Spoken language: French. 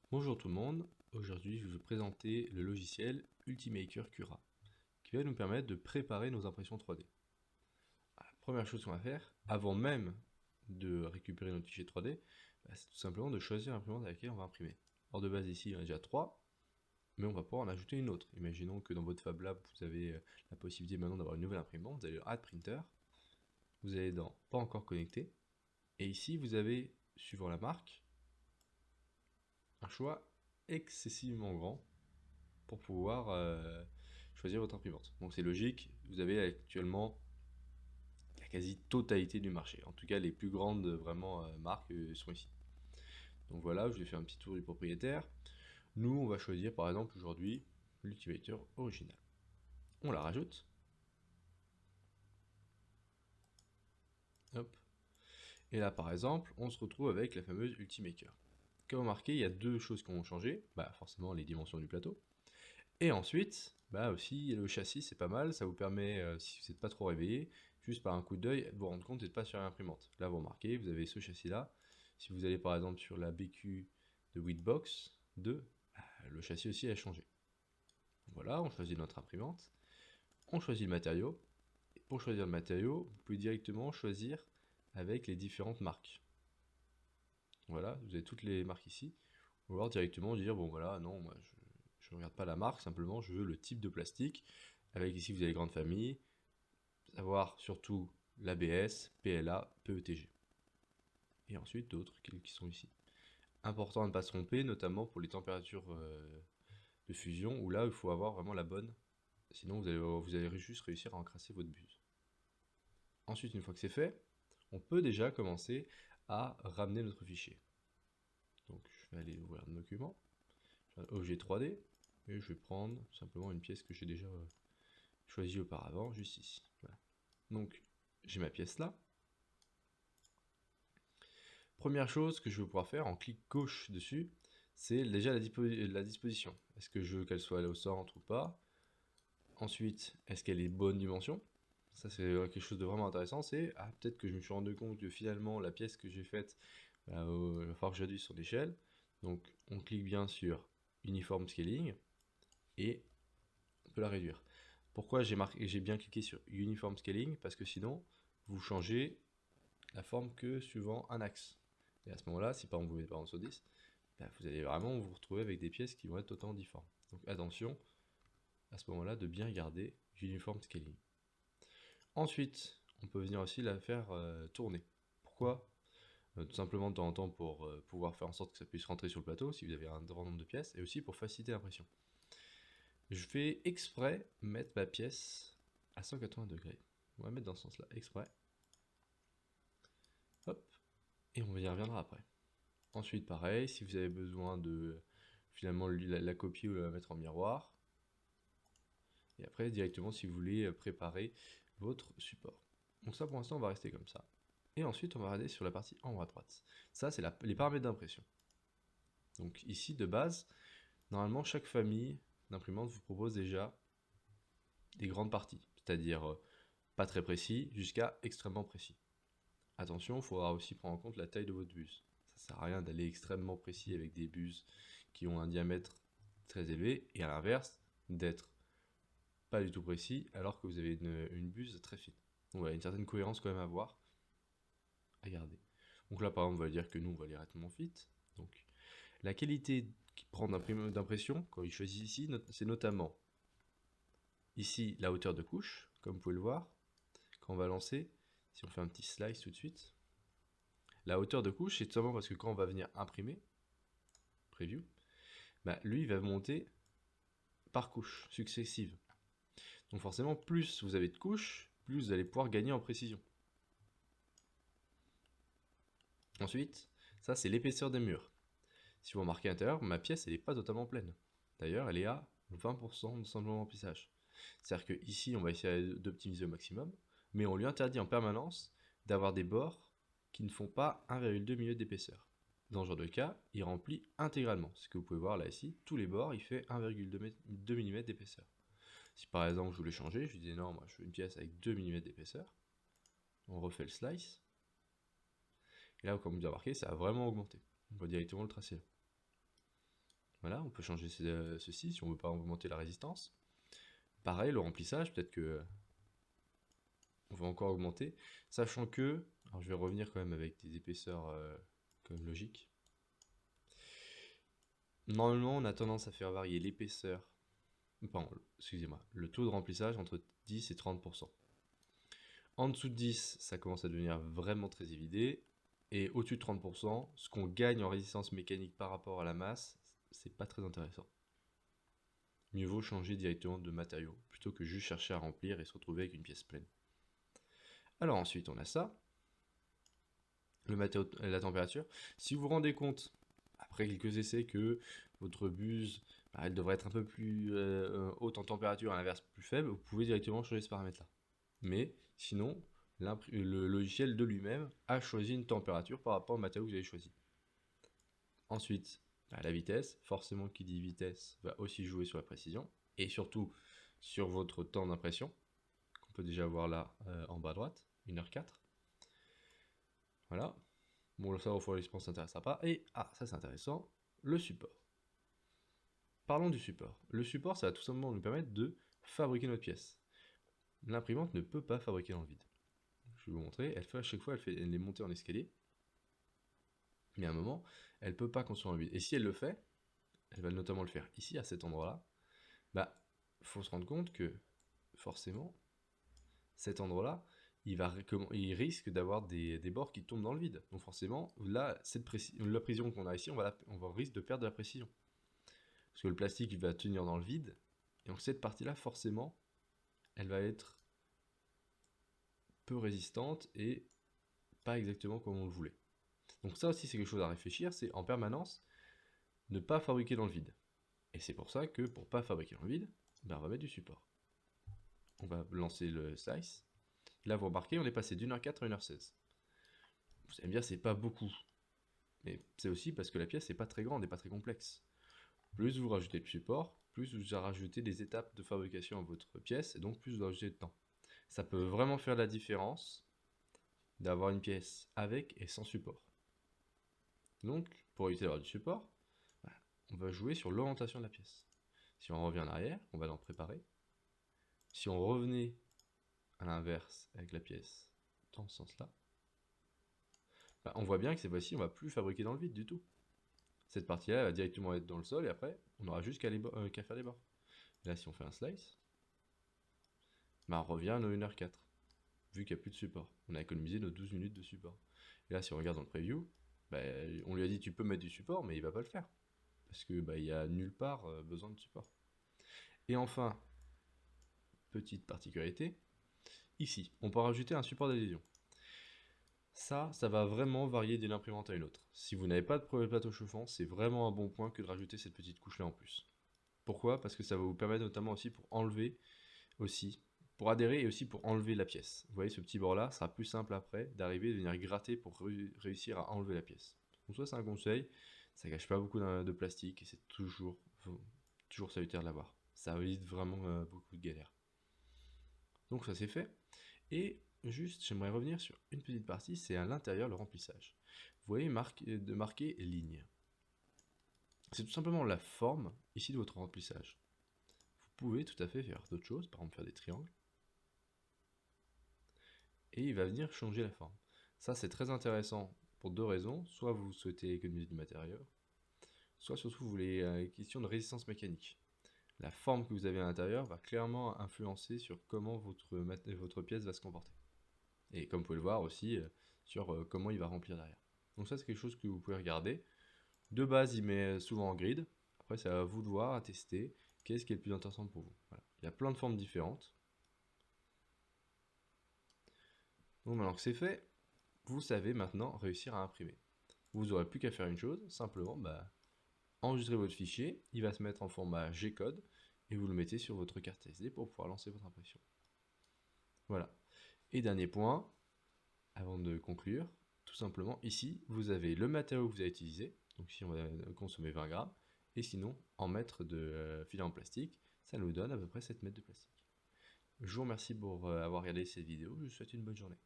Bonjour tout le monde, aujourd'hui je vais vous présenter le logiciel Ultimaker Cura qui va nous permettre de préparer nos impressions 3D. La première chose qu'on va faire, avant même de récupérer notre fichier 3D, c'est tout simplement de choisir l'imprimante avec laquelle on va imprimer. Alors de base ici il y en a déjà 3, mais on va pouvoir en ajouter une autre. Imaginons que dans votre Fab Lab vous avez la possibilité maintenant d'avoir une nouvelle imprimante, vous allez dans Add Printer, vous allez dans Pas encore connecté, et ici vous avez, suivant la marque, un choix excessivement grand pour pouvoir choisir votre imprimante. Donc c'est logique, vous avez actuellement la quasi-totalité du marché. En tout cas, les plus grandes vraiment marques sont ici. Donc voilà, je vais faire un petit tour du propriétaire. Nous, on va choisir par exemple aujourd'hui l'Ultimaker original. On la rajoute. Hop. Et là, par exemple, on se retrouve avec la fameuse Ultimaker. Comme remarqué, il y a deux choses qui ont changé. Forcément, les dimensions du plateau. Et ensuite, aussi le châssis c'est pas mal, ça vous permet, si vous n'êtes pas trop réveillé, juste par un coup d'œil, de vous rendre compte d'être pas sur l'imprimante. Là vous remarquez, vous avez ce châssis là. Si vous allez par exemple sur la BQ de Witbox 2, le châssis aussi a changé. Voilà, on choisit notre imprimante, on choisit le matériau. Et pour choisir le matériau, vous pouvez directement choisir avec les différentes marques. Voilà, vous avez toutes les marques ici. Ou alors directement dire, bon voilà, non, moi je ne regarde pas la marque, simplement je veux le type de plastique. Avec ici vous avez les grandes familles, savoir surtout l'ABS, PLA, PETG. Et ensuite d'autres qui sont ici. Important de ne pas se tromper, notamment pour les températures de fusion, où là il faut avoir vraiment la bonne, sinon vous allez juste réussir à encrasser votre buse. Ensuite, une fois que c'est fait, on peut déjà commencer à ramener notre fichier. Donc je vais aller ouvrir un document, objet 3D, et je vais prendre simplement une pièce que j'ai déjà choisie auparavant, juste ici. Voilà. Donc j'ai ma pièce là. Première chose que je vais pouvoir faire en clic gauche dessus, c'est déjà la disposition. Est-ce que je veux qu'elle soit au centre ou pas? Ensuite, est-ce qu'elle est bonne dimension? Ça c'est quelque chose de vraiment intéressant, c'est peut-être que je me suis rendu compte que finalement la pièce que j'ai faite, il va falloir que j'adduise son échelle. Donc on clique bien sur Uniform Scaling et on peut la réduire. Pourquoi j'ai bien cliqué sur Uniform Scaling? Parce que sinon, vous changez la forme que suivant un axe. Et à ce moment-là, si par exemple vous mettez par exemple sur 10, vous allez vraiment vous retrouver avec des pièces qui vont être totalement différentes. Donc attention, à ce moment-là, de bien garder Uniform Scaling. Ensuite, on peut venir aussi la faire tourner. Pourquoi? Tout simplement de temps en temps pour pouvoir faire en sorte que ça puisse rentrer sur le plateau si vous avez un grand nombre de pièces, et aussi pour faciliter l'impression. Je vais exprès mettre ma pièce à 180 degrés. On va mettre dans ce sens-là, exprès. Hop, et on y reviendra après. Ensuite, pareil, si vous avez besoin de finalement la copier ou la mettre en miroir. Et après, directement, si vous voulez préparer votre support. Donc ça, pour l'instant, on va rester comme ça. Et ensuite, on va regarder sur la partie en haut à droite. Ça, c'est les paramètres d'impression. Donc ici, de base, normalement, chaque famille d'imprimante vous propose déjà des grandes parties. C'est-à-dire pas très précis jusqu'à extrêmement précis. Attention, il faudra aussi prendre en compte la taille de votre buse. Ça sert à rien d'aller extrêmement précis avec des buses qui ont un diamètre très élevé, et à l'inverse, d'être pas du tout précis alors que vous avez une buse très fine. Donc voilà, une certaine cohérence quand même à avoir, à garder. Donc là par exemple on va dire que nous on va aller relativement vite. Donc la qualité qu'il prend d'impression, quand il choisit ici, c'est notamment ici la hauteur de couche, comme vous pouvez le voir, quand on va lancer, si on fait un petit slice tout de suite, la hauteur de couche c'est tout simplement parce que quand on va venir imprimer, preview, lui il va monter par couche successive. Donc forcément plus vous avez de couches, plus vous allez pouvoir gagner en précision. Ensuite, ça c'est l'épaisseur des murs. Si vous remarquez à l'intérieur, ma pièce elle n'est pas totalement pleine. D'ailleurs, elle est à 20% de simplement remplissage. C'est-à-dire que ici, on va essayer d'optimiser au maximum, mais on lui interdit en permanence d'avoir des bords qui ne font pas 1,2 mm d'épaisseur. Dans ce genre de cas, il remplit intégralement. Ce que vous pouvez voir là ici, tous les bords, il fait 1,2 mm d'épaisseur. Si par exemple je voulais changer, je lui disais non, moi je veux une pièce avec 2 mm d'épaisseur, on refait le slice, et là comme vous avez remarqué, ça a vraiment augmenté. On va directement le tracer là. Voilà, on peut changer ceci si on veut pas augmenter la résistance. Pareil, le remplissage, peut-être que on va encore augmenter, sachant que, alors je vais revenir quand même avec des épaisseurs quand même logiques. Normalement, on a tendance à faire varier l'épaisseur, pardon, excusez-moi, le taux de remplissage entre 10 et 30%. En dessous de 10, ça commence à devenir vraiment très évidé, et au-dessus de 30%, ce qu'on gagne en résistance mécanique par rapport à la masse, c'est pas très intéressant. Mieux vaut changer directement de matériau, plutôt que juste chercher à remplir et se retrouver avec une pièce pleine. Alors ensuite, on a ça, le matériau, la température. Si vous vous rendez compte, après quelques essais, que votre buse, elle devrait être un peu plus haute en température, à l'inverse plus faible, vous pouvez directement changer ce paramètre-là. Mais sinon, le logiciel de lui-même a choisi une température par rapport au matériau que vous avez choisi. Ensuite, la vitesse, forcément qui dit vitesse va aussi jouer sur la précision, et surtout sur votre temps d'impression, qu'on peut déjà voir là en bas à droite, 1h04. Voilà. Bon, ça, au fond, je pense que ça n'intéressera pas. Et, ça c'est intéressant, le support. Parlons du support. Le support, ça va tout simplement nous permettre de fabriquer notre pièce. L'imprimante ne peut pas fabriquer dans le vide. Je vais vous montrer, à chaque fois, elle est montée en escalier. Mais à un moment, elle ne peut pas construire dans le vide. Et si elle le fait, elle va notamment le faire ici, à cet endroit-là, bah, faut se rendre compte que, forcément, cet endroit-là, il risque d'avoir des bords qui tombent dans le vide. Donc forcément, là, la précision qu'on a ici, on va risque de perdre de la précision. Parce que le plastique, il va tenir dans le vide. Et donc cette partie-là, forcément, elle va être peu résistante et pas exactement comme on le voulait. Donc ça aussi, c'est quelque chose à réfléchir, c'est en permanence ne pas fabriquer dans le vide. Et c'est pour ça que pour pas fabriquer dans le vide, on va mettre du support. On va lancer le slice. Là, vous remarquez, on est passé d'1h04 à 1h16. Vous allez me dire, c'est pas beaucoup. Mais c'est aussi parce que la pièce n'est pas très grande et pas très complexe. Plus vous rajoutez de support, plus vous rajoutez des étapes de fabrication à votre pièce, et donc plus vous rajoutez de temps. Ça peut vraiment faire la différence d'avoir une pièce avec et sans support. Donc, pour éviter d'avoir du support, on va jouer sur l'orientation de la pièce. Si on revient en arrière, on va l'en préparer. Si on revenait à l'inverse avec la pièce dans ce sens-là, on voit bien que cette fois-ci, on ne va plus fabriquer dans le vide du tout. Cette partie-là, elle va directement être dans le sol, et après, on n'aura juste qu'à faire les bords. Et là, si on fait un slice, on revient à nos 1h04, vu qu'il n'y a plus de support. On a économisé nos 12 minutes de support. Et là, si on regarde dans le preview, on lui a dit tu peux mettre du support, mais il ne va pas le faire. Parce qu'il n'y a nulle part besoin de support. Et enfin, petite particularité, ici, on peut rajouter un support d'adhésion. Ça va vraiment varier d'une imprimante à une autre. Si vous n'avez pas de plateau chauffant, c'est vraiment un bon point que de rajouter cette petite couche-là en plus. Pourquoi? Parce que ça va vous permettre notamment aussi pour adhérer et aussi pour enlever la pièce. Vous voyez ce petit bord-là, sera plus simple après d'arriver, de venir gratter pour réussir à enlever la pièce. Donc ça, c'est un conseil, ça gâche pas beaucoup de plastique et c'est toujours salutaire de l'avoir. Ça évite vraiment beaucoup de galères. Donc ça c'est fait. Et juste, j'aimerais revenir sur une petite partie, c'est à l'intérieur le remplissage. Vous voyez de marquer ligne. C'est tout simplement la forme ici de votre remplissage. Vous pouvez tout à fait faire d'autres choses, par exemple faire des triangles. Et il va venir changer la forme. Ça c'est très intéressant pour deux raisons. Soit vous souhaitez économiser du matériau, soit surtout vous voulez une question de résistance mécanique. La forme que vous avez à l'intérieur va clairement influencer sur comment votre pièce va se comporter. Et comme vous pouvez le voir aussi, sur comment il va remplir derrière. Donc ça c'est quelque chose que vous pouvez regarder. De base il met souvent en grid. Après c'est à vous de voir, à tester, qu'est-ce qui est le plus intéressant pour vous. Voilà. Il y a plein de formes différentes. Donc maintenant que c'est fait, vous savez maintenant réussir à imprimer. Vous n'aurez plus qu'à faire une chose, simplement enregistrer votre fichier, il va se mettre en format G-code, et vous le mettez sur votre carte SD pour pouvoir lancer votre impression. Voilà. Et dernier point, avant de conclure, tout simplement, ici, vous avez le matériau que vous avez utilisé, donc ici on va consommer 20 grammes, et sinon, en mètres de filet en plastique, ça nous donne à peu près 7 mètres de plastique. Je vous remercie pour avoir regardé cette vidéo, je vous souhaite une bonne journée.